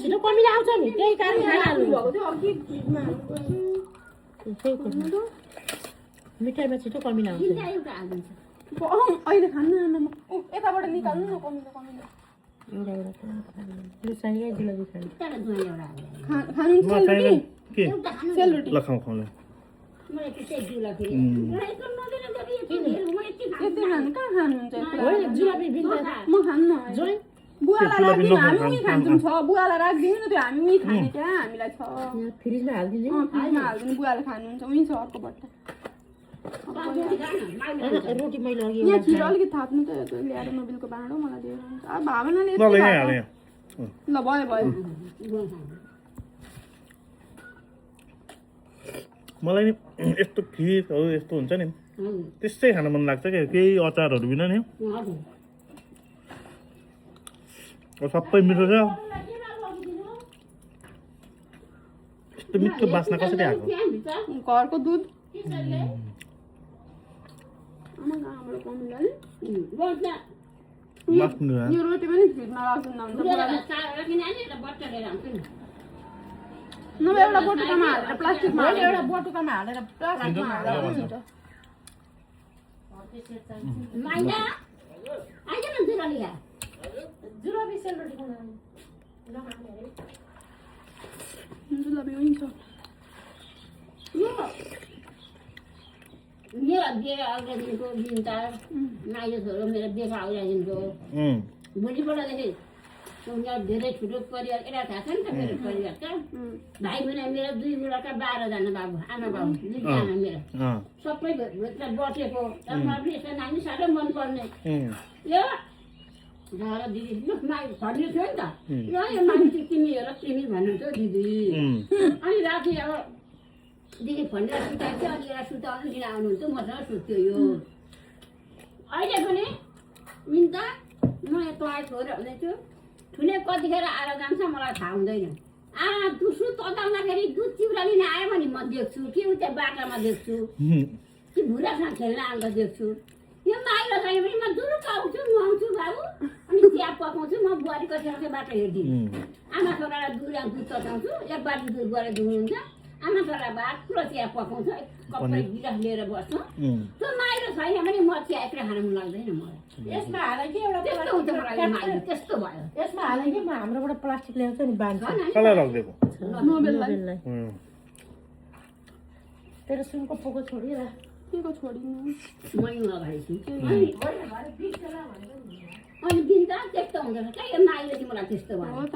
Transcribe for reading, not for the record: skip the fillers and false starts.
छिटो कमिला आउँछ नि त्यही कारण खाइहाल्नु भएको थियो अघि फ्रिजमा मिठाईमा छिटो कमिला आउँछ अहिले खानु न म यताबाट निकाल्नु न कमिलो एउटा यो चाहिए जिलेबी खानु खानुहुन्छ सेलरोटी के सेलरोटी ल खाऊ ल यति खानु कहाँ खानुहुन्छ होइन जिलेबी बिन्छ म खान्न जोइ बुवालाई राखिदिनु हामी उही खान्छौँ छ बुवालाई राखिदिनु न त्यो हामी उही खाने क्या हामीलाई छ फ्रिजमा हालिदिनु फ्रिजमा हालिदिनु बुवाले खानुहुन्छ उही छ अर्को बट्टा रोटी मैले अघि यहाँ खिर अलिकति थाप्नु त त्यो ल्याएर नबिलको भाँडो मलाई दिएर हुन्छ अब भावनाले ल यहाँ हाले यहाँ ल भयो भयो मलाई नि यस्तो खिरहरू यस्तो हुन्छ नि त्यस्तै खान मन लाग्छ क्या केही अचारहरू बिना नि सबै मिठो छ यस्तो मिठो बास्ना कसरी आएको घरको दुध आमा कहाँबाट कमिला बास्नु यो रोटी पनि फ्रिजमा राख्नु न नभए एउटा बटुकामा हालेर प्लास्टिकमा एउटा बटुकामा हालेर प्लास्टिकमा हालेर हुन्छ जुलाबी सेलरोटी जुलाबी हुन्छ मेरो बिहे आउँदादेखिको दिन त नाइलो छोरो मेरो बिहे आउँदादेखिको भोलिपल्टदेखि उनीहरू धेरै ठुलो परिवार एउटा थाहा छ नि त मेरो परिवार त भाइ बहिनी मेरो 2 बुढाका 12जना बाबु आमा बाबु 2जना मेरो सबै भित्र बसेको तर मलाई पनि यसो नानी साह्रै मनपर्ने यो घर दिदी माइ भन्ने थियो नि त यो मान्छे तिमी हेर तिमी भन्नुहुन्छ दिदी अनि राति अब दिदी भनेर सुताएको थियो अनि एउटा सुताउनु दिन आउनुहुन्छ मसँग सुत्थ्यो यो अहिले पनि मिन्ता म यहाँ छोरा हुँदैछु ठुले कतिखेर आएर जान्छ मलाई थाहा हुँदैन दुसु तताउँदाखेरि दुध चिउरा लिन आयो भने म देख्छु कि उता बाटामा देख्छु कि भुरासँग खेल्न आउँदा देख्छु यो माइलो छैन भने म दुरुक आउँछु नुहाउँछु बाबु अनि चिया पकाउँछु म बुहारीको छेउछेउ बाटो हेरिदिनु आमा छोरालाई दुध तताउँछु एक बाटी दुध गरेर दिनुहुन्छ आमा छोरा भात ठुलो चिया पकाउँछु कपडा गिलास लिएर बस्छु त्यो माइलो छैन भने म चिया एक्लै खान मन लाग्दैन मलाई यसमा हाले कि एउटा त्यस्तो हुन्छ मलाई माइलो त्यस्तो भयो यसमा हाले कि म हाम्रोबाट प्लास्टिक ल्याउँछ नि बान्छ कसलाई राखिदिएको नोबेललाई तेरो सुनको पोको छोडिरा केको छोडिनु मैले लगाएको छु अनि दिन त त्यस्तो हुँदैन क्या यो माइलो चाहिँ मलाई त्यस्तो भयो हो त